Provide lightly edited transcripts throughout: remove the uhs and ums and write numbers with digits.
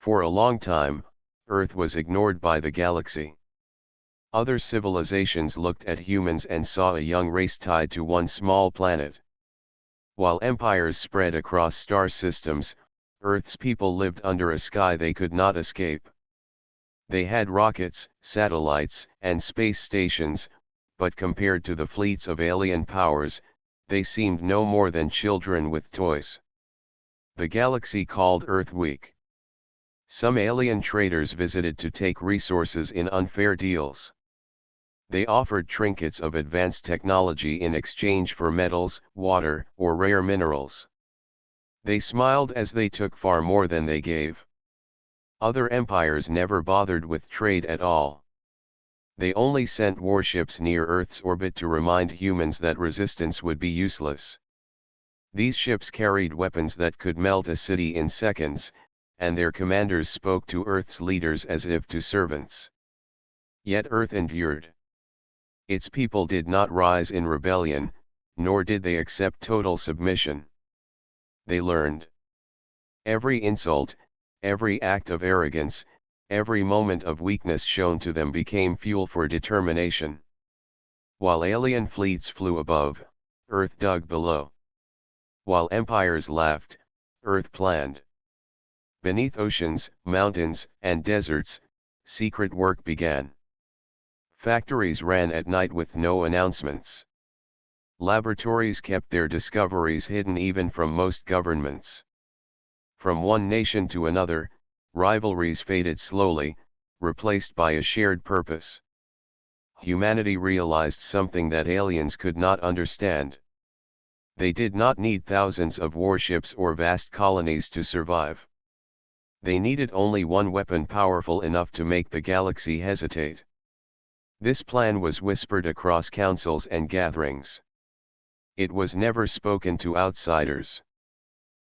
For a long time, Earth was ignored by the galaxy. Other civilizations looked at humans and saw a young race tied to one small planet. While empires spread across star systems, Earth's people lived under a sky they could not escape. They had rockets, satellites, and space stations, but compared to the fleets of alien powers, they seemed no more than children with toys. The galaxy called Earth weak. Some alien traders visited to take resources in unfair deals. They offered trinkets of advanced technology in exchange for metals, water, or rare minerals. They smiled as they took far more than they gave. Other empires never bothered with trade at all. They only sent warships near Earth's orbit to remind humans that resistance would be useless. These ships carried weapons that could melt a city in seconds, and their commanders spoke to Earth's leaders as if to servants. Yet Earth endured. Its people did not rise in rebellion, nor did they accept total submission. They learned. Every insult, every act of arrogance, every moment of weakness shown to them became fuel for determination. While alien fleets flew above, Earth dug below. While empires laughed, Earth planned. Beneath oceans, mountains, and deserts, secret work began. Factories ran at night with no announcements. Laboratories kept their discoveries hidden even from most governments. From one nation to another, rivalries faded slowly, replaced by a shared purpose. Humanity realized something that aliens could not understand. They did not need thousands of warships or vast colonies to survive. They needed only one weapon powerful enough to make the galaxy hesitate. This plan was whispered across councils and gatherings. It was never spoken to outsiders.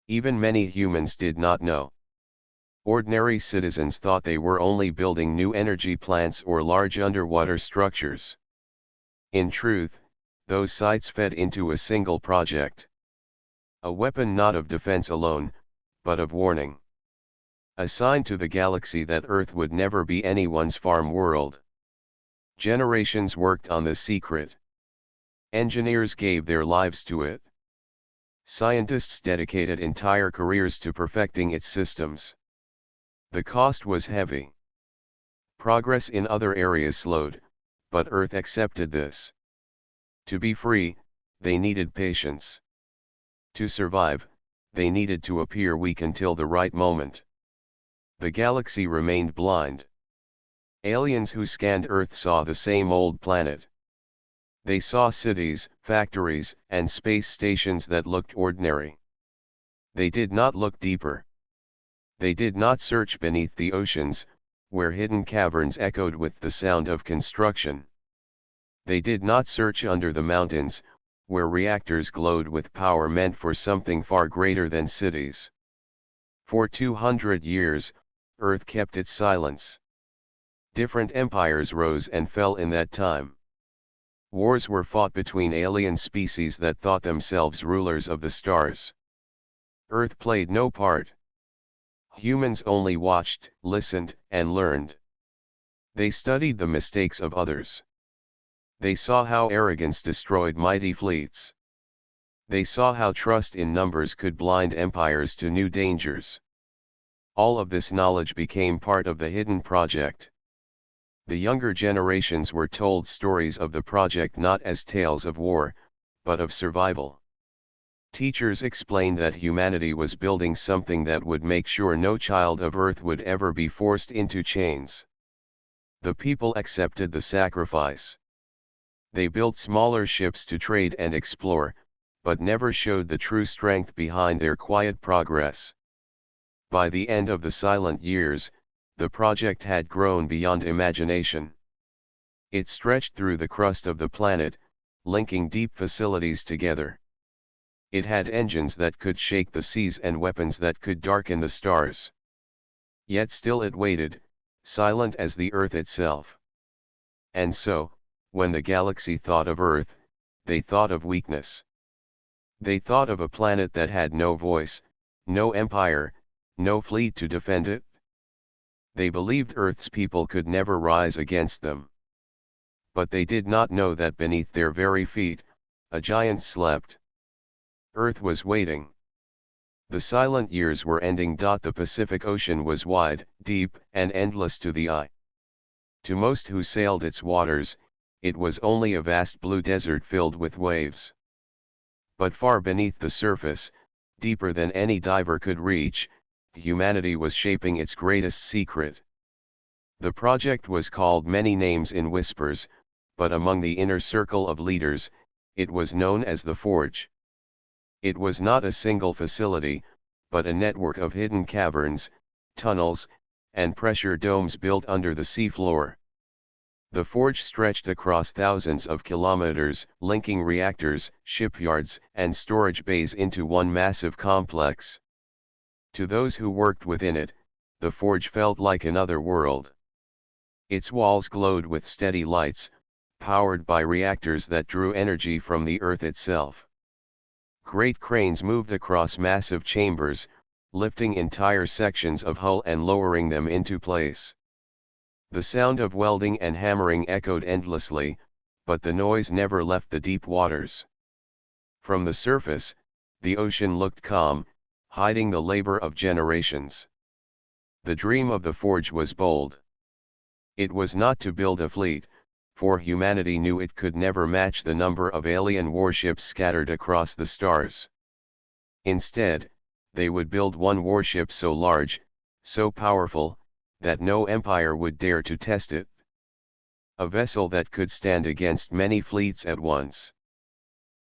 Even many humans did not know. Ordinary citizens thought they were only building new energy plants or large underwater structures. In truth, those sites fed into a single project. A weapon not of defense alone, but of warning. A sign to the galaxy that Earth would never be anyone's farm world. Generations worked on the secret. Engineers gave their lives to it. Scientists dedicated entire careers to perfecting its systems. The cost was heavy. Progress in other areas slowed, but Earth accepted this. To be free, they needed patience. To survive, they needed to appear weak until the right moment. The galaxy remained blind. Aliens who scanned Earth saw the same old planet. They saw cities, factories, and space stations that looked ordinary. They did not look deeper. They did not search beneath the oceans, where hidden caverns echoed with the sound of construction. They did not search under the mountains, where reactors glowed with power meant for something far greater than cities. For 200 years, Earth kept its silence. Different empires rose and fell in that time. Wars were fought between alien species that thought themselves rulers of the stars. Earth played no part. Humans only watched, listened, and learned. They studied the mistakes of others. They saw how arrogance destroyed mighty fleets. They saw how trust in numbers could blind empires to new dangers. All of this knowledge became part of the hidden project. The younger generations were told stories of the project not as tales of war, but of survival. Teachers explained that humanity was building something that would make sure no child of Earth would ever be forced into chains. The people accepted the sacrifice. They built smaller ships to trade and explore, but never showed the true strength behind their quiet progress. By the end of the silent years, the project had grown beyond imagination. It stretched through the crust of the planet, linking deep facilities together. It had engines that could shake the seas and weapons that could darken the stars. Yet still it waited, silent as the Earth itself. And so, when the galaxy thought of Earth, they thought of weakness. They thought of a planet that had no voice, no empire, no fleet to defend it. They believed Earth's people could never rise against them. But they did not know that beneath their very feet, a giant slept. Earth was waiting. The silent years were ending. The Pacific Ocean was wide, deep, and endless to the eye. To most who sailed its waters, it was only a vast blue desert filled with waves. But far beneath the surface, deeper than any diver could reach, humanity was shaping its greatest secret. The project was called many names in whispers, but among the inner circle of leaders, it was known as the Forge. It was not a single facility, but a network of hidden caverns, tunnels, and pressure domes built under the seafloor. The forge stretched across thousands of kilometers, linking reactors, shipyards, and storage bays into one massive complex. To those who worked within it, the forge felt like another world. Its walls glowed with steady lights, powered by reactors that drew energy from the earth itself. Great cranes moved across massive chambers, lifting entire sections of hull and lowering them into place. The sound of welding and hammering echoed endlessly, but the noise never left the deep waters. From the surface, the ocean looked calm, hiding the labor of generations. The dream of the forge was bold. It was not to build a fleet, for humanity knew it could never match the number of alien warships scattered across the stars. Instead, they would build one warship so large, so powerful, that no empire would dare to test it. A vessel that could stand against many fleets at once.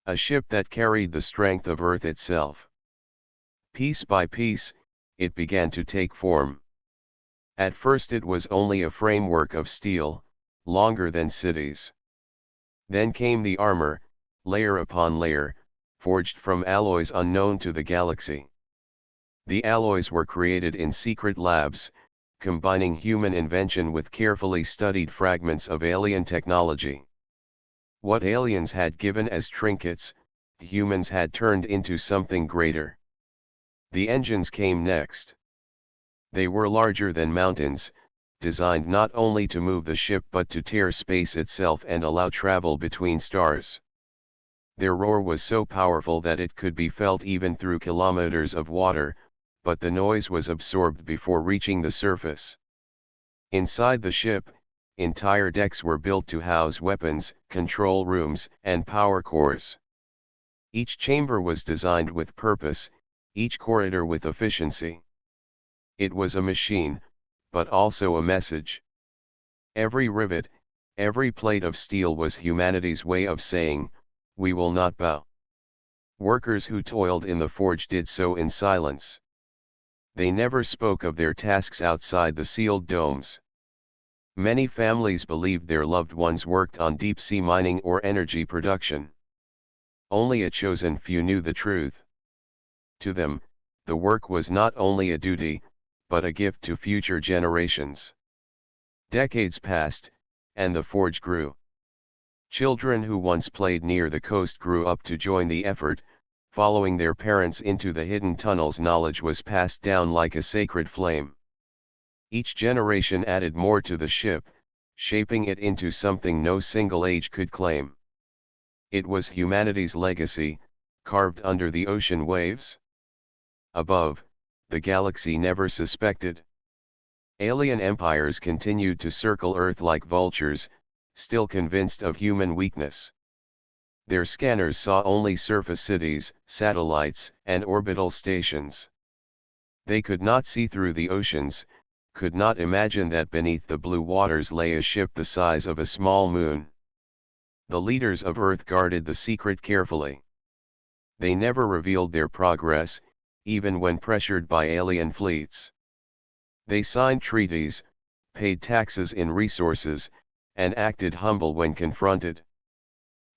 A ship that carried the strength of Earth itself. Piece by piece, it began to take form. At first it was only a framework of steel, longer than cities. Then came the armor, layer upon layer, forged from alloys unknown to the galaxy. The alloys were created in secret labs, combining human invention with carefully studied fragments of alien technology. What aliens had given as trinkets, humans had turned into something greater. The engines came next. They were larger than mountains, designed not only to move the ship but to tear space itself and allow travel between stars. Their roar was so powerful that it could be felt even through kilometers of water, but the noise was absorbed before reaching the surface. Inside the ship, entire decks were built to house weapons, control rooms, and power cores. Each chamber was designed with purpose, each corridor with efficiency. It was a machine, but also a message. Every rivet, every plate of steel was humanity's way of saying, "We will not bow." Workers who toiled in the forge did so in silence. They never spoke of their tasks outside the sealed domes. Many families believed their loved ones worked on deep-sea mining or energy production. Only a chosen few knew the truth. To them, the work was not only a duty, but a gift to future generations. Decades passed, and the forge grew. Children who once played near the coast grew up to join the effort, following their parents into the hidden tunnels. Knowledge was passed down like a sacred flame. Each generation added more to the ship, shaping it into something no single age could claim. It was humanity's legacy, carved under the ocean waves. Above, the galaxy never suspected. Alien empires continued to circle Earth like vultures, still convinced of human weakness. Their scanners saw only surface cities, satellites, and orbital stations. They could not see through the oceans, could not imagine that beneath the blue waters lay a ship the size of a small moon. The leaders of Earth guarded the secret carefully. They never revealed their progress, even when pressured by alien fleets. They signed treaties, paid taxes in resources, and acted humble when confronted.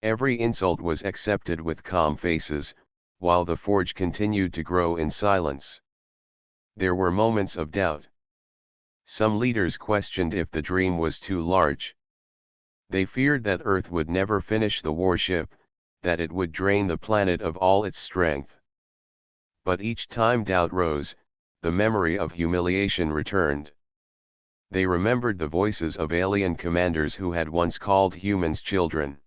Every insult was accepted with calm faces, while the forge continued to grow in silence. There were moments of doubt. Some leaders questioned if the dream was too large. They feared that Earth would never finish the warship, that it would drain the planet of all its strength. But each time doubt rose, the memory of humiliation returned. They remembered the voices of alien commanders who had once called humans children.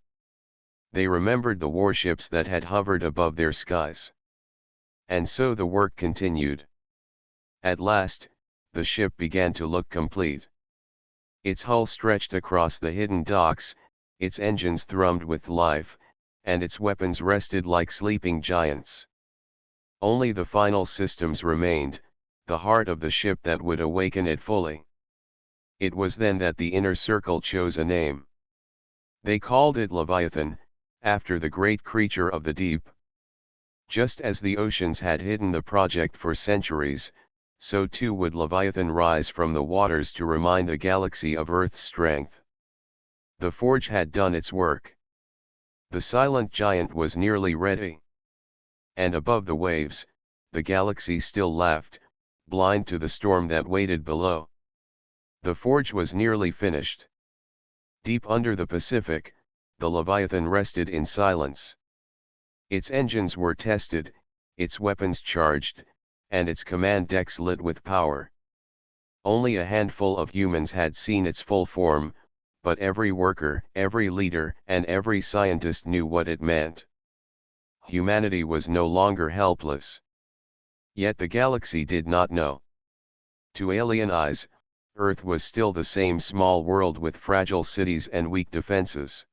They remembered the warships that had hovered above their skies. And so the work continued. At last, the ship began to look complete. Its hull stretched across the hidden docks, its engines thrummed with life, and its weapons rested like sleeping giants. Only the final systems remained, the heart of the ship that would awaken it fully. It was then that the inner circle chose a name. They called it Leviathan, after the great creature of the deep. Just as the oceans had hidden the project for centuries, so too would Leviathan rise from the waters to remind the galaxy of Earth's strength. The forge had done its work. The silent giant was nearly ready. And above the waves, the galaxy still laughed, blind to the storm that waited below. The forge was nearly finished. Deep under the Pacific, the Leviathan rested in silence. Its engines were tested, its weapons charged, and its command decks lit with power. Only a handful of humans had seen its full form, but every worker, every leader, and every scientist knew what it meant. Humanity was no longer helpless. Yet the galaxy did not know. To alien eyes, Earth was still the same small world with fragile cities and weak defenses.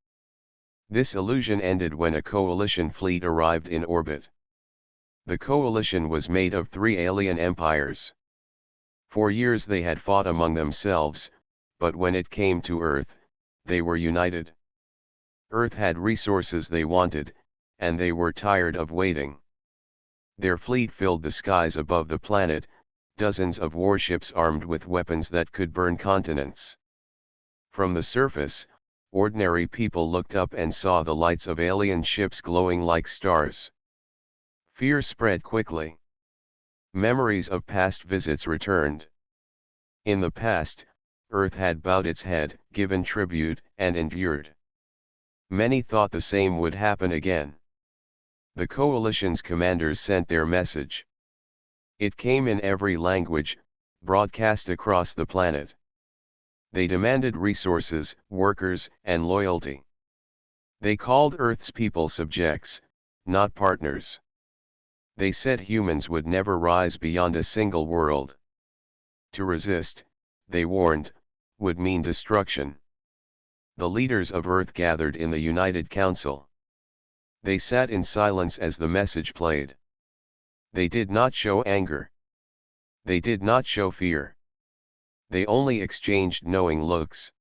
This illusion ended when a coalition fleet arrived in orbit. The coalition was made of 3 alien empires. For years they had fought among themselves, but when it came to Earth, they were united. Earth had resources they wanted, and they were tired of waiting. Their fleet filled the skies above the planet, dozens of warships armed with weapons that could burn continents. From the surface, ordinary people looked up and saw the lights of alien ships glowing like stars. Fear spread quickly. Memories of past visits returned. In the past, Earth had bowed its head, given tribute, and endured. Many thought the same would happen again. The coalition's commanders sent their message. It came in every language, broadcast across the planet. They demanded resources, workers, and loyalty. They called Earth's people subjects, not partners. They said humans would never rise beyond a single world. To resist, they warned, would mean destruction. The leaders of Earth gathered in the United Council. They sat in silence as the message played. They did not show anger. They did not show fear. They only exchanged knowing looks.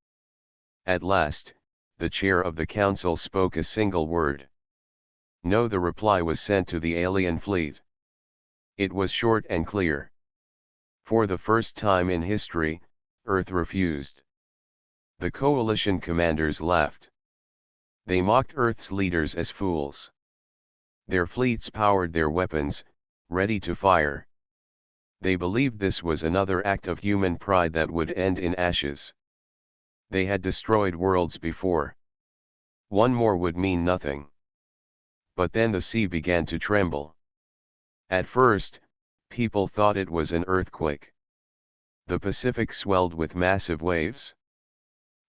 At last, the chair of the council spoke a single word. No. The reply was sent to the alien fleet. It was short and clear. For the first time in history, Earth refused. The coalition commanders laughed. They mocked Earth's leaders as fools. Their fleets powered their weapons, ready to fire. They believed this was another act of human pride that would end in ashes. They had destroyed worlds before. One more would mean nothing. But then the sea began to tremble. At first, people thought it was an earthquake. The Pacific swelled with massive waves.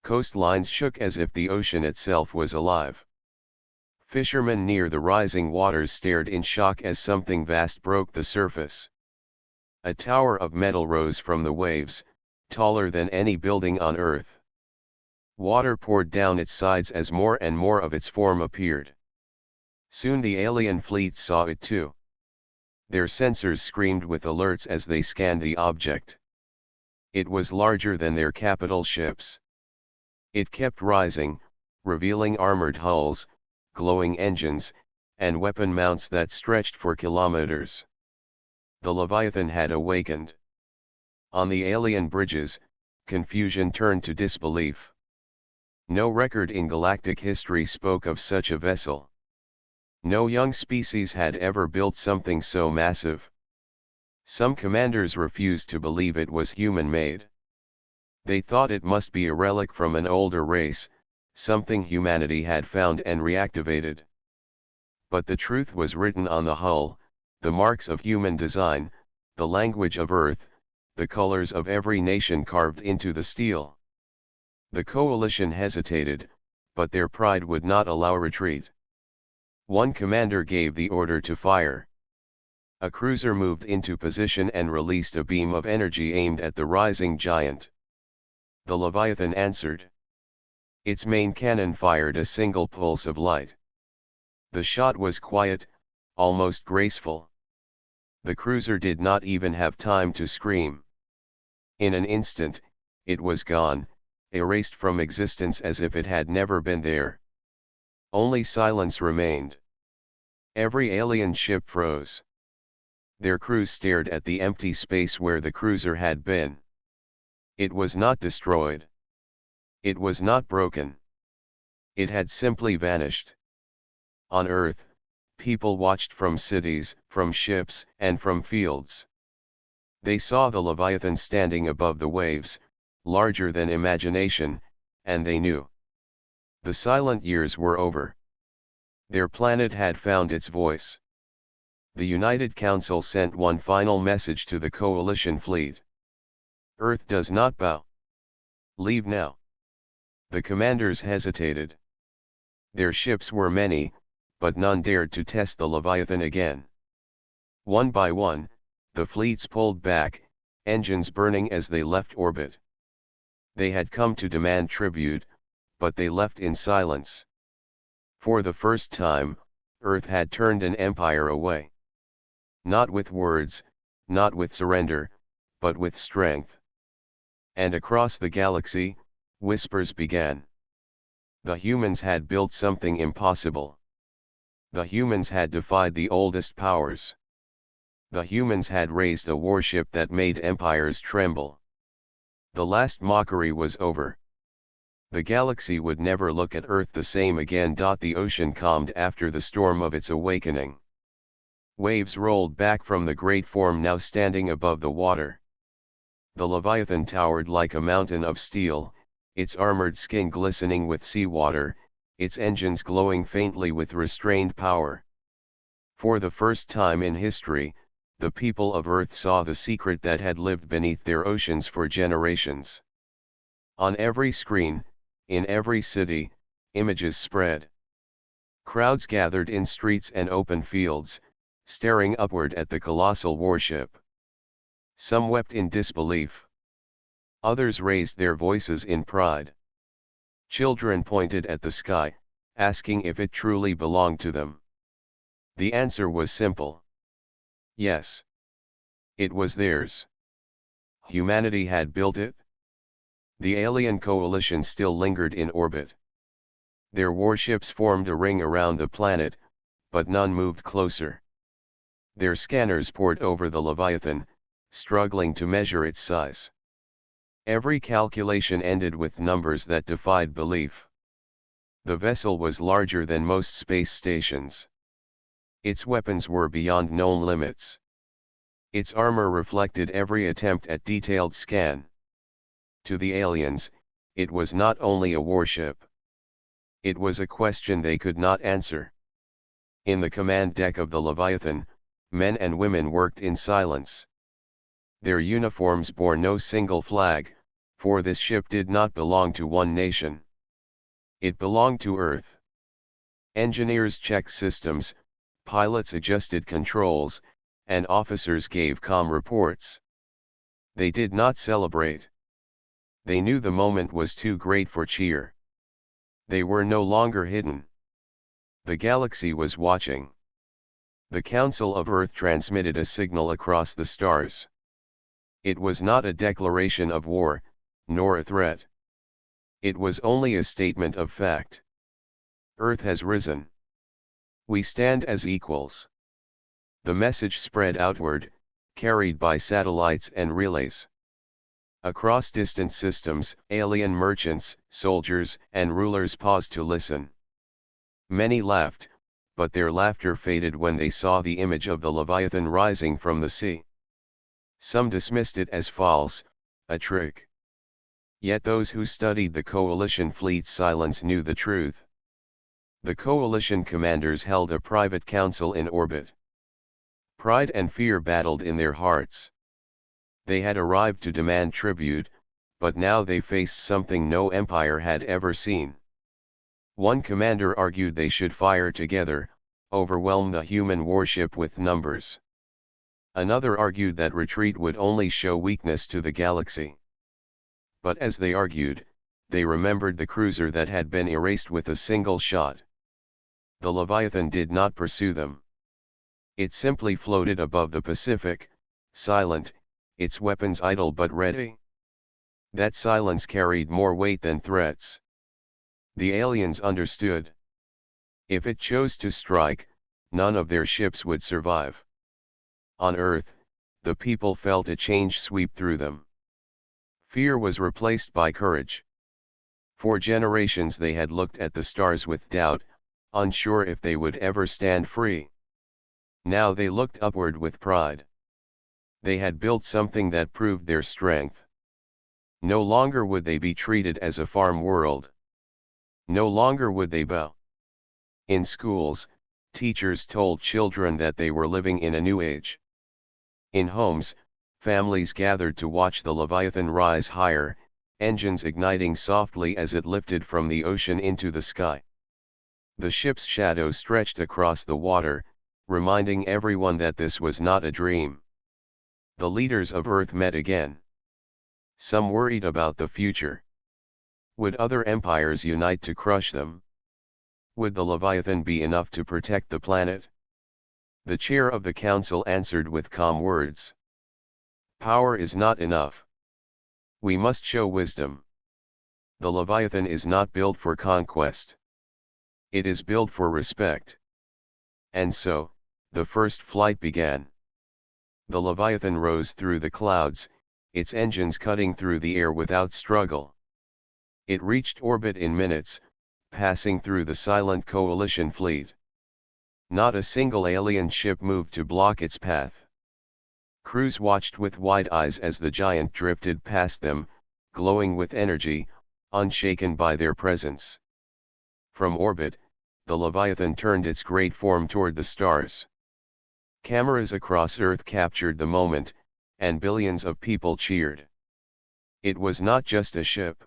Coastlines shook as if the ocean itself was alive. Fishermen near the rising waters stared in shock as something vast broke the surface. A tower of metal rose from the waves, taller than any building on Earth. Water poured down its sides as more and more of its form appeared. Soon the alien fleet saw it too. Their sensors screamed with alerts as they scanned the object. It was larger than their capital ships. It kept rising, revealing armored hulls, glowing engines, and weapon mounts that stretched for kilometers. The Leviathan had awakened. On the alien bridges, confusion turned to disbelief. No record in galactic history spoke of such a vessel. No young species had ever built something so massive. Some commanders refused to believe it was human-made. They thought it must be a relic from an older race, something humanity had found and reactivated. But the truth was written on the hull, the marks of human design, the language of Earth, the colors of every nation carved into the steel. The coalition hesitated, but their pride would not allow retreat. One commander gave the order to fire. A cruiser moved into position and released a beam of energy aimed at the rising giant. The Leviathan answered. Its main cannon fired a single pulse of light. The shot was quiet, almost graceful. The cruiser did not even have time to scream. In an instant, it was gone, erased from existence as if it had never been there. Only silence remained. Every alien ship froze. Their crews stared at the empty space where the cruiser had been. It was not destroyed. It was not broken. It had simply vanished. On Earth, people watched from cities, from ships, and from fields. They saw the Leviathan standing above the waves, larger than imagination, and they knew. The silent years were over. Their planet had found its voice. The United Council sent one final message to the coalition fleet. Earth does not bow. Leave now. The commanders hesitated. Their ships were many, but none dared to test the Leviathan again. One by one, the fleets pulled back, engines burning as they left orbit. They had come to demand tribute, but they left in silence. For the first time, Earth had turned an empire away. Not with words, not with surrender, but with strength. And across the galaxy, whispers began. The humans had built something impossible. The humans had defied the oldest powers. The humans had raised a warship that made empires tremble. The last mockery was over. The galaxy would never look at Earth the same again. The ocean calmed after the storm of its awakening. Waves rolled back from the great form now standing above the water. The Leviathan towered like a mountain of steel, its armored skin glistening with seawater, its engines glowing faintly with restrained power. For the first time in history, the people of Earth saw the secret that had lived beneath their oceans for generations. On every screen, in every city, images spread. Crowds gathered in streets and open fields, staring upward at the colossal warship. Some wept in disbelief. Others raised their voices in pride. Children pointed at the sky, asking if it truly belonged to them. The answer was simple. Yes. It was theirs. Humanity had built it. The alien coalition still lingered in orbit. Their warships formed a ring around the planet, but none moved closer. Their scanners pored over the Leviathan, struggling to measure its size. Every calculation ended with numbers that defied belief. The vessel was larger than most space stations. Its weapons were beyond known limits. Its armor reflected every attempt at detailed scan. To the aliens, it was not only a warship. It was a question they could not answer. In the command deck of the Leviathan, men and women worked in silence. Their uniforms bore no single flag, for this ship did not belong to one nation. It belonged to Earth. Engineers checked systems, pilots adjusted controls, and officers gave calm reports. They did not celebrate. They knew the moment was too great for cheer. They were no longer hidden. The galaxy was watching. The Council of Earth transmitted a signal across the stars. It was not a declaration of war, nor a threat. It was only a statement of fact. Earth has risen. We stand as equals. The message spread outward, carried by satellites and relays. Across distant systems, alien merchants, soldiers, and rulers paused to listen. Many laughed, but their laughter faded when they saw the image of the Leviathan rising from the sea. Some dismissed it as false, a trick. Yet those who studied the coalition fleet's silence knew the truth. The coalition commanders held a private council in orbit. Pride and fear battled in their hearts. They had arrived to demand tribute, but now they faced something no empire had ever seen. One commander argued they should fire together, overwhelm the human warship with numbers. Another argued that retreat would only show weakness to the galaxy. But as they argued, they remembered the cruiser that had been erased with a single shot. The Leviathan did not pursue them. It simply floated above the Pacific, silent, its weapons idle but ready. That silence carried more weight than threats. The aliens understood. If it chose to strike, none of their ships would survive. On Earth, the people felt a change sweep through them. Fear was replaced by courage. For generations they had looked at the stars with doubt, unsure if they would ever stand free. Now they looked upward with pride. They had built something that proved their strength. No longer would they be treated as a farm world. No longer would they bow. In schools, teachers told children that they were living in a new age. In homes, families gathered to watch the Leviathan rise higher, engines igniting softly as it lifted from the ocean into the sky. The ship's shadow stretched across the water, reminding everyone that this was not a dream. The leaders of Earth met again. Some worried about the future. Would other empires unite to crush them? Would the Leviathan be enough to protect the planet? The chair of the council answered with calm words. Power is not enough. We must show wisdom. The Leviathan is not built for conquest. It is built for respect. And so, the first flight began. The Leviathan rose through the clouds, its engines cutting through the air without struggle. It reached orbit in minutes, passing through the silent coalition fleet. Not a single alien ship moved to block its path. Crews watched with wide eyes as the giant drifted past them, glowing with energy, unshaken by their presence. From orbit, the Leviathan turned its great form toward the stars. Cameras across Earth captured the moment, and billions of people cheered. It was not just a ship.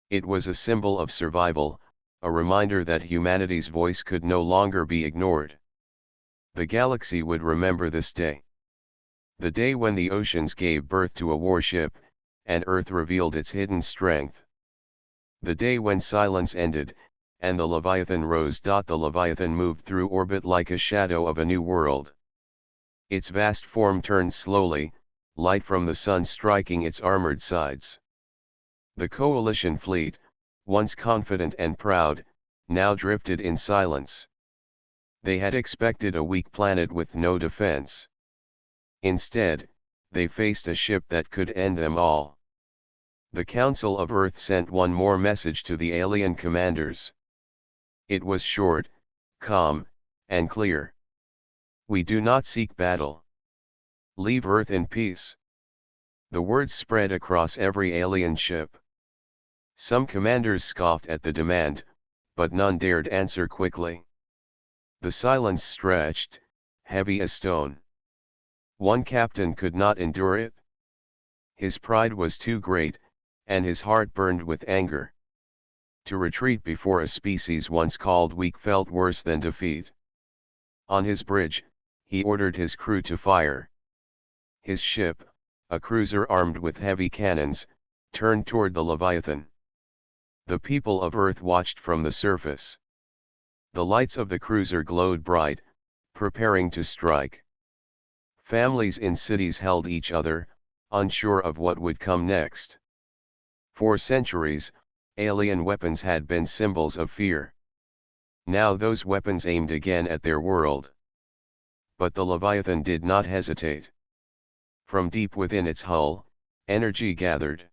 It was a symbol of survival, a reminder that humanity's voice could no longer be ignored. The galaxy would remember this day. The day when the oceans gave birth to a warship, and Earth revealed its hidden strength. The day when silence ended, and the Leviathan rose. The Leviathan moved through orbit like a shadow of a new world. Its vast form turned slowly, light from the sun striking its armored sides. The coalition fleet, once confident and proud, now drifted in silence. They had expected a weak planet with no defense. Instead, they faced a ship that could end them all. The Council of Earth sent one more message to the alien commanders. It was short, calm, and clear. We do not seek battle. Leave Earth in peace. The words spread across every alien ship. Some commanders scoffed at the demand, but none dared answer quickly. The silence stretched, heavy as stone. One captain could not endure it. His pride was too great, and his heart burned with anger. To retreat before a species once called weak felt worse than defeat. On his bridge, he ordered his crew to fire. His ship, a cruiser armed with heavy cannons, turned toward the Leviathan. The people of Earth watched from the surface. The lights of the cruiser glowed bright, preparing to strike. Families in cities held each other, unsure of what would come next. For centuries, alien weapons had been symbols of fear. Now those weapons aimed again at their world. But the Leviathan did not hesitate. From deep within its hull, energy gathered.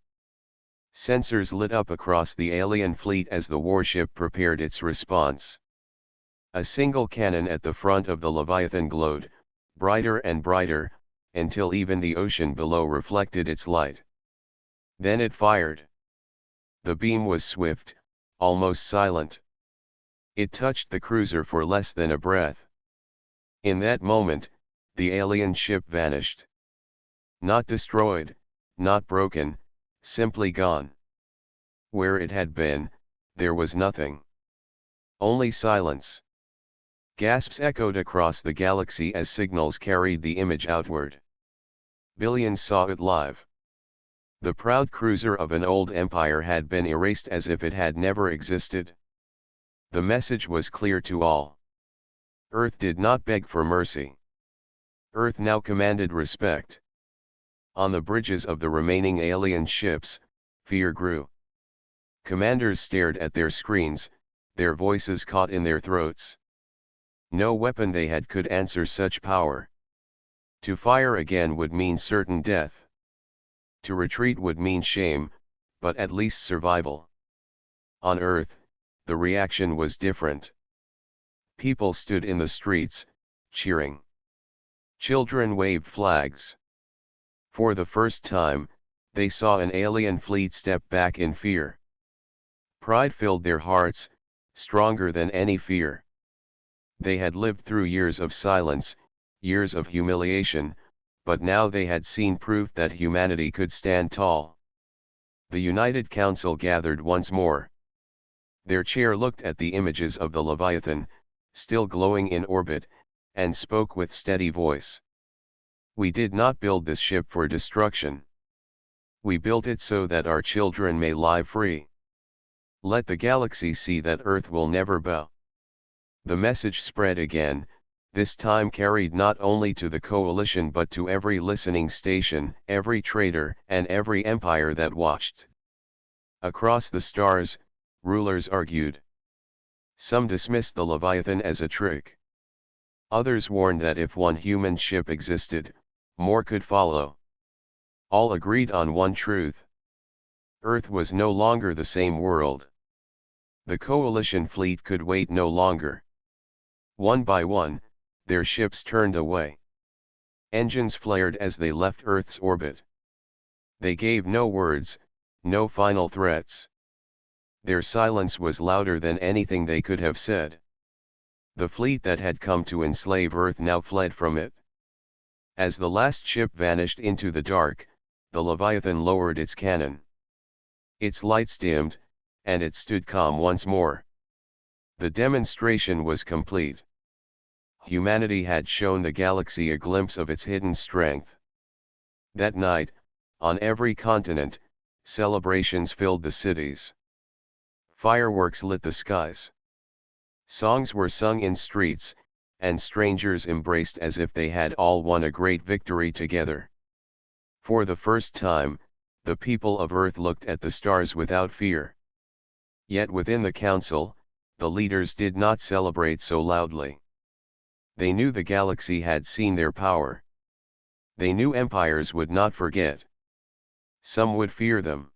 Sensors lit up across the alien fleet as the warship prepared its response. A single cannon at the front of the Leviathan glowed, brighter and brighter, until even the ocean below reflected its light. Then it fired. The beam was swift, almost silent. It touched the cruiser for less than a breath. In that moment, the alien ship vanished. Not destroyed, not broken, simply gone. Where it had been, there was nothing. Only silence. Gasps echoed across the galaxy as signals carried the image outward. Billions saw it live. The proud cruiser of an old empire had been erased as if it had never existed. The message was clear to all. Earth did not beg for mercy. Earth now commanded respect. On the bridges of the remaining alien ships, fear grew. Commanders stared at their screens, their voices caught in their throats. No weapon they had could answer such power. To fire again would mean certain death. To retreat would mean shame, but at least survival. On Earth, the reaction was different. People stood in the streets, cheering. Children waved flags. For the first time, they saw an alien fleet step back in fear. Pride filled their hearts, stronger than any fear. They had lived through years of silence, years of humiliation, but now they had seen proof that humanity could stand tall. The United Council gathered once more. Their chair looked at the images of the Leviathan, still glowing in orbit, and spoke with steady voice. We did not build this ship for destruction. We built it so that our children may live free. Let the galaxy see that Earth will never bow. The message spread again, this time carried not only to the coalition but to every listening station, every trader, and every empire that watched. Across the stars, rulers argued. Some dismissed the Leviathan as a trick. Others warned that if one human ship existed, more could follow. All agreed on one truth. Earth was no longer the same world. The coalition fleet could wait no longer. One by one, their ships turned away. Engines flared as they left Earth's orbit. They gave no words, no final threats. Their silence was louder than anything they could have said. The fleet that had come to enslave Earth now fled from it. As the last ship vanished into the dark, the Leviathan lowered its cannon. Its lights dimmed, and it stood calm once more. The demonstration was complete. Humanity had shown the galaxy a glimpse of its hidden strength. That night, on every continent, celebrations filled the cities. Fireworks lit the skies. Songs were sung in streets, and strangers embraced as if they had all won a great victory together. For the first time, the people of Earth looked at the stars without fear. Yet within the council, the leaders did not celebrate so loudly. They knew the galaxy had seen their power. They knew empires would not forget. Some would fear them.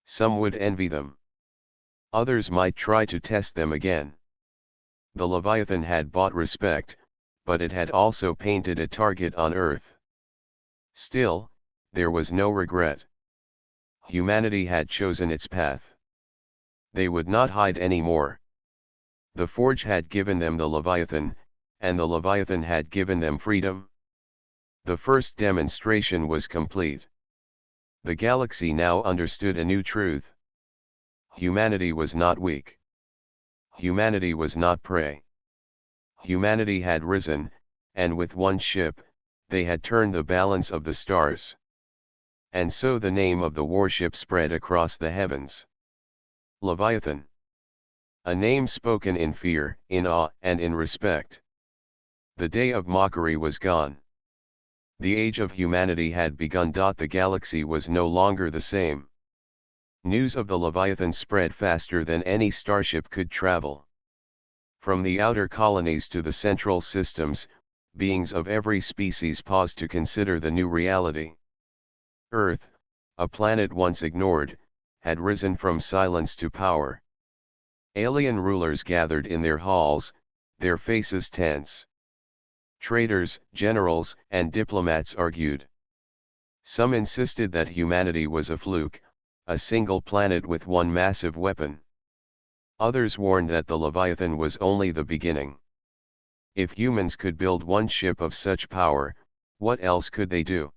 Some would envy them. Others might try to test them again. The Leviathan had bought respect, but it had also painted a target on Earth. Still, there was no regret. Humanity had chosen its path. They would not hide anymore. The Forge had given them the Leviathan, and the Leviathan had given them freedom. The first demonstration was complete. The galaxy now understood a new truth. Humanity was not weak. Humanity was not prey. Humanity had risen, and with one ship, they had turned the balance of the stars. And so the name of the warship spread across the heavens. Leviathan. A name spoken in fear, in awe, and in respect. The day of mockery was gone. The age of humanity had begun. The galaxy was no longer the same. News of the Leviathan spread faster than any starship could travel. From the outer colonies to the central systems, beings of every species paused to consider the new reality. Earth, a planet once ignored, had risen from silence to power. Alien rulers gathered in their halls, their faces tense. Traders, generals, and diplomats argued. Some insisted that humanity was a fluke, a single planet with one massive weapon. Others warned that the Leviathan was only the beginning. If humans could build one ship of such power, what else could they do?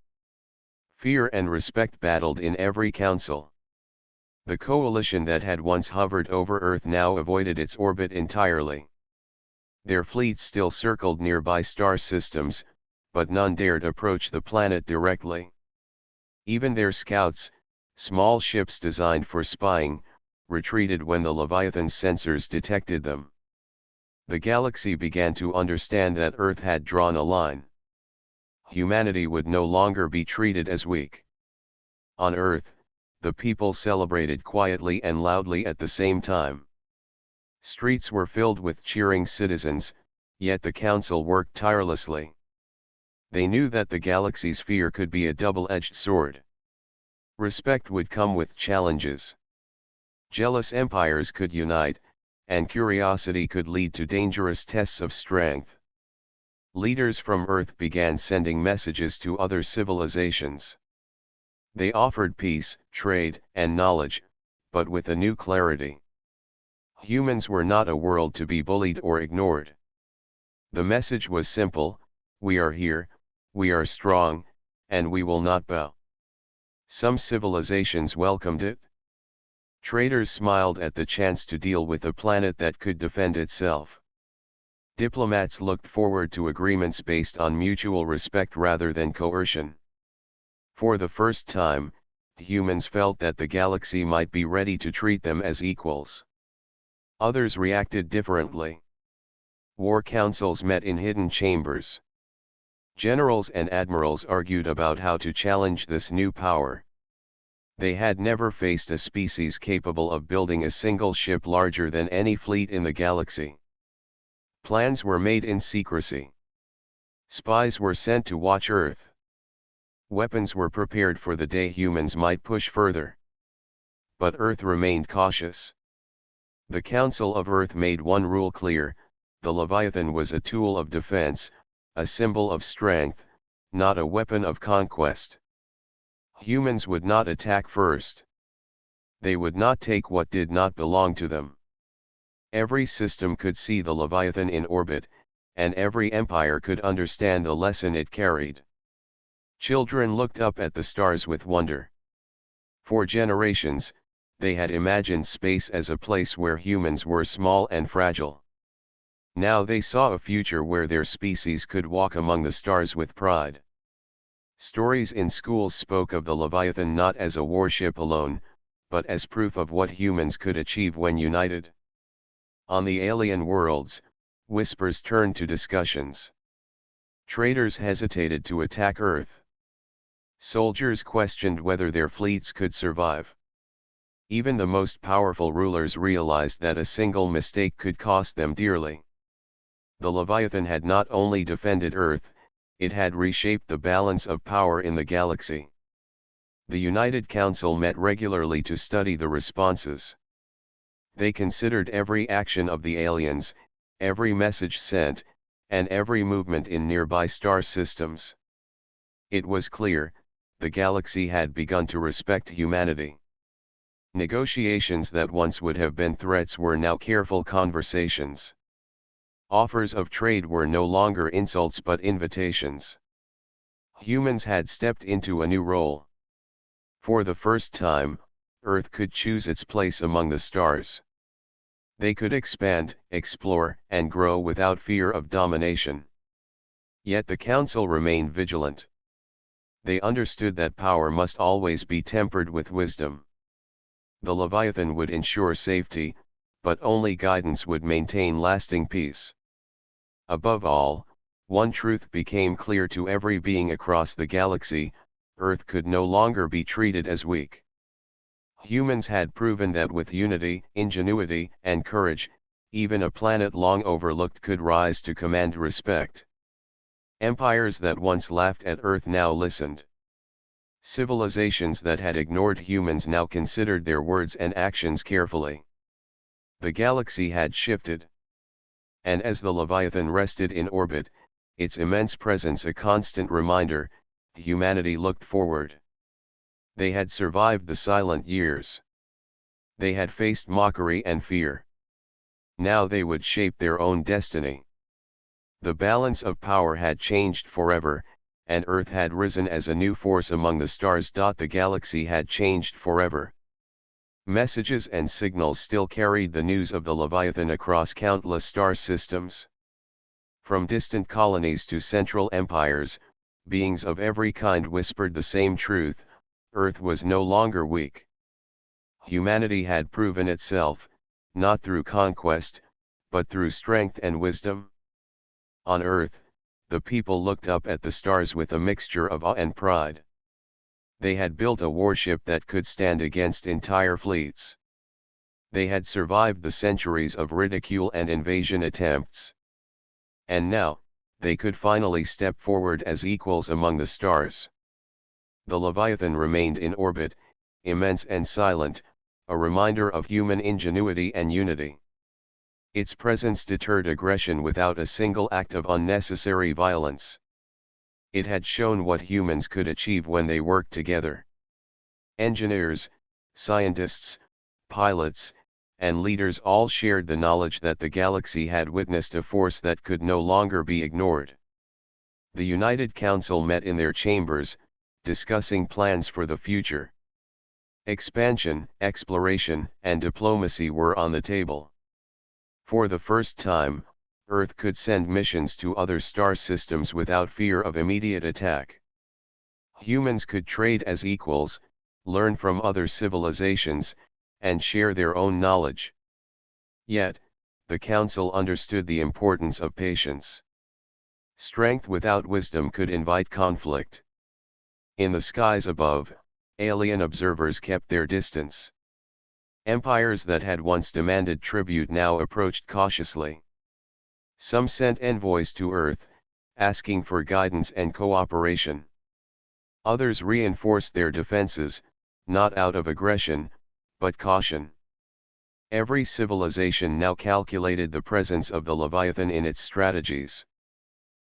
Fear and respect battled in every council. The coalition that had once hovered over Earth now avoided its orbit entirely. Their fleets still circled nearby star systems, but none dared approach the planet directly. Even their scouts, small ships designed for spying, retreated when the Leviathan's sensors detected them. The galaxy began to understand that Earth had drawn a line. Humanity would no longer be treated as weak. On Earth, the people celebrated quietly and loudly at the same time. Streets were filled with cheering citizens, yet the council worked tirelessly. They knew that the galaxy's fear could be a double-edged sword. Respect would come with challenges. Jealous empires could unite, and curiosity could lead to dangerous tests of strength. Leaders from Earth began sending messages to other civilizations. They offered peace, trade, and knowledge, but with a new clarity. Humans were not a world to be bullied or ignored. The message was simple: we are here, we are strong, and we will not bow. Some civilizations welcomed it. Traders smiled at the chance to deal with a planet that could defend itself. Diplomats looked forward to agreements based on mutual respect rather than coercion. For the first time, humans felt that the galaxy might be ready to treat them as equals. Others reacted differently. War councils met in hidden chambers. Generals and admirals argued about how to challenge this new power. They had never faced a species capable of building a single ship larger than any fleet in the galaxy. Plans were made in secrecy. Spies were sent to watch Earth. Weapons were prepared for the day humans might push further. But Earth remained cautious. The Council of Earth made one rule clear: the Leviathan was a tool of defense, a symbol of strength, not a weapon of conquest. Humans would not attack first. They would not take what did not belong to them. Every system could see the Leviathan in orbit, and every empire could understand the lesson it carried. Children looked up at the stars with wonder. For generations, they had imagined space as a place where humans were small and fragile. Now they saw a future where their species could walk among the stars with pride. Stories in schools spoke of the Leviathan not as a warship alone, but as proof of what humans could achieve when united. On the alien worlds, whispers turned to discussions. Traders hesitated to attack Earth. Soldiers questioned whether their fleets could survive. Even the most powerful rulers realized that a single mistake could cost them dearly. The Leviathan had not only defended Earth, it had reshaped the balance of power in the galaxy. The United Council met regularly to study the responses. They considered every action of the aliens, every message sent, and every movement in nearby star systems. It was clear, the galaxy had begun to respect humanity. Negotiations that once would have been threats were now careful conversations. Offers of trade were no longer insults but invitations. Humans had stepped into a new role. For the first time, Earth could choose its place among the stars. They could expand, explore, and grow without fear of domination. Yet the Council remained vigilant. They understood that power must always be tempered with wisdom. The Leviathan would ensure safety, but only guidance would maintain lasting peace. Above all, one truth became clear to every being across the galaxy: Earth could no longer be treated as weak. Humans had proven that with unity, ingenuity, and courage, even a planet long overlooked could rise to command respect. Empires that once laughed at Earth now listened. Civilizations that had ignored humans now considered their words and actions carefully. The galaxy had shifted. And as the Leviathan rested in orbit, its immense presence a constant reminder, humanity looked forward. They had survived the silent years. They had faced mockery and fear. Now they would shape their own destiny. The balance of power had changed forever, and Earth had risen as a new force among the stars. The galaxy had changed forever. Messages and signals still carried the news of the Leviathan across countless star systems. From distant colonies to central empires, beings of every kind whispered the same truth: Earth was no longer weak. Humanity had proven itself, not through conquest, but through strength and wisdom. On Earth, the people looked up at the stars with a mixture of awe and pride. They had built a warship that could stand against entire fleets. They had survived the centuries of ridicule and invasion attempts. And now, they could finally step forward as equals among the stars. The Leviathan remained in orbit, immense and silent, a reminder of human ingenuity and unity. Its presence deterred aggression without a single act of unnecessary violence. It had shown what humans could achieve when they worked together. Engineers, scientists, pilots, and leaders all shared the knowledge that the galaxy had witnessed a force that could no longer be ignored. The United Council met in their chambers, discussing plans for the future. Expansion, exploration, and diplomacy were on the table. For the first time, Earth could send missions to other star systems without fear of immediate attack. Humans could trade as equals, learn from other civilizations, and share their own knowledge. Yet, the Council understood the importance of patience. Strength without wisdom could invite conflict. In the skies above, alien observers kept their distance. Empires that had once demanded tribute now approached cautiously. Some sent envoys to Earth, asking for guidance and cooperation. Others reinforced their defenses, not out of aggression, but caution. Every civilization now calculated the presence of the Leviathan in its strategies.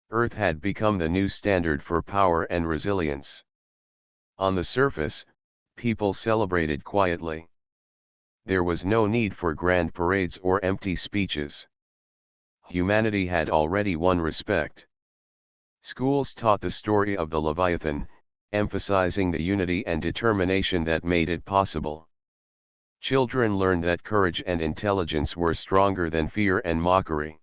Earth had become the new standard for power and resilience. On the surface, people celebrated quietly. There was no need for grand parades or empty speeches. Humanity had already won respect. Schools taught the story of the Leviathan, emphasizing the unity and determination that made it possible. Children learned that courage and intelligence were stronger than fear and mockery.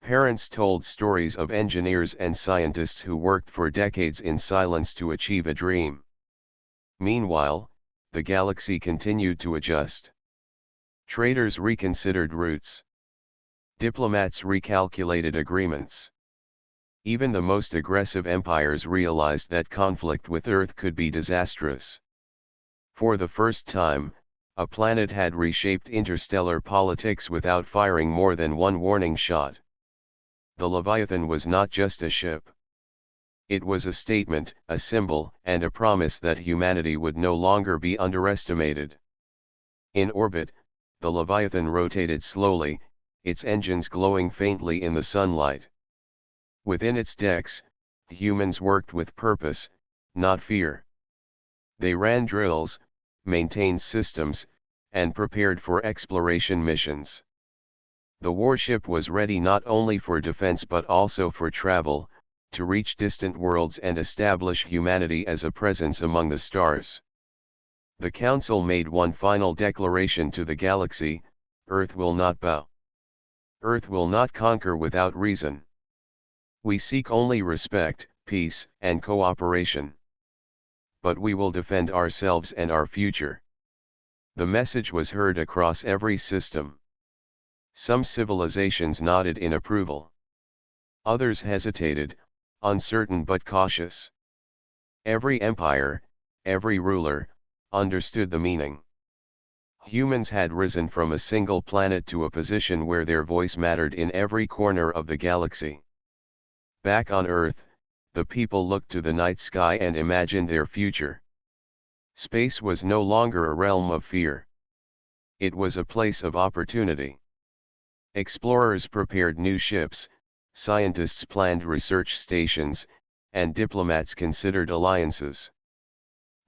Parents told stories of engineers and scientists who worked for decades in silence to achieve a dream. Meanwhile, the galaxy continued to adjust. Traders reconsidered routes. Diplomats recalculated agreements. Even the most aggressive empires realized that conflict with Earth could be disastrous. For the first time, a planet had reshaped interstellar politics without firing more than one warning shot. The Leviathan was not just a ship. It was a statement, a symbol, and a promise that humanity would no longer be underestimated. In orbit, the Leviathan rotated slowly, its engines glowing faintly in the sunlight. Within its decks, humans worked with purpose, not fear. They ran drills, maintained systems, and prepared for exploration missions. The warship was ready not only for defense but also for travel, to reach distant worlds and establish humanity as a presence among the stars. The Council made one final declaration to the galaxy: Earth will not bow. Earth will not conquer without reason. We seek only respect, peace, and cooperation. But we will defend ourselves and our future. The message was heard across every system. Some civilizations nodded in approval. Others hesitated, uncertain but cautious. Every empire, every ruler, understood the meaning. Humans had risen from a single planet to a position where their voice mattered in every corner of the galaxy. Back on Earth, the people looked to the night sky and imagined their future. Space was no longer a realm of fear. It was a place of opportunity. Explorers prepared new ships, scientists planned research stations, and diplomats considered alliances.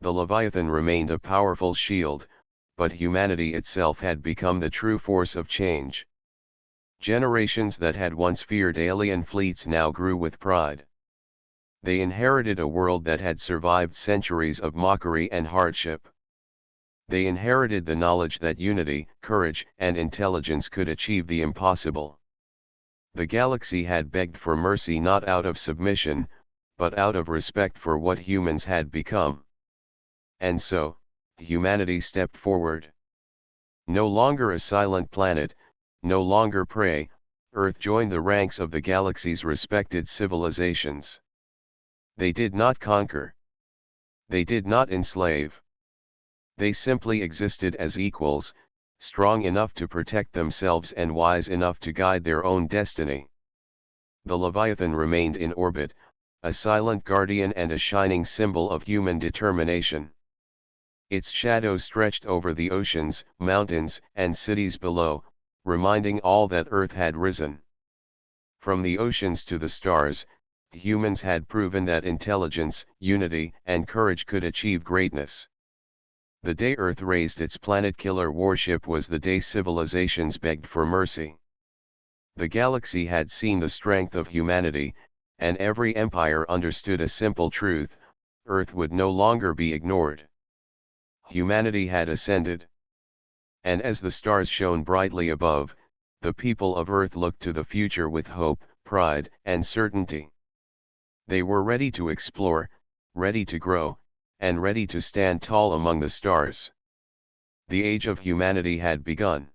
The Leviathan remained a powerful shield, but humanity itself had become the true force of change. Generations that had once feared alien fleets now grew with pride. They inherited a world that had survived centuries of mockery and hardship. They inherited the knowledge that unity, courage, and intelligence could achieve the impossible. The galaxy had begged for mercy not out of submission, but out of respect for what humans had become. And so, humanity stepped forward. No longer a silent planet, no longer prey, Earth joined the ranks of the galaxy's respected civilizations. They did not conquer. They did not enslave. They simply existed as equals, strong enough to protect themselves and wise enough to guide their own destiny. The Leviathan remained in orbit, a silent guardian and a shining symbol of human determination. Its shadow stretched over the oceans, mountains, and cities below, reminding all that Earth had risen. From the oceans to the stars, humans had proven that intelligence, unity, and courage could achieve greatness. The day Earth raised its planet-killer warship was the day civilizations begged for mercy. The galaxy had seen the strength of humanity, and every empire understood a simple truth: Earth would no longer be ignored. Humanity had ascended. And as the stars shone brightly above, the people of Earth looked to the future with hope, pride, and certainty. They were ready to explore, ready to grow, and ready to stand tall among the stars. The age of humanity had begun.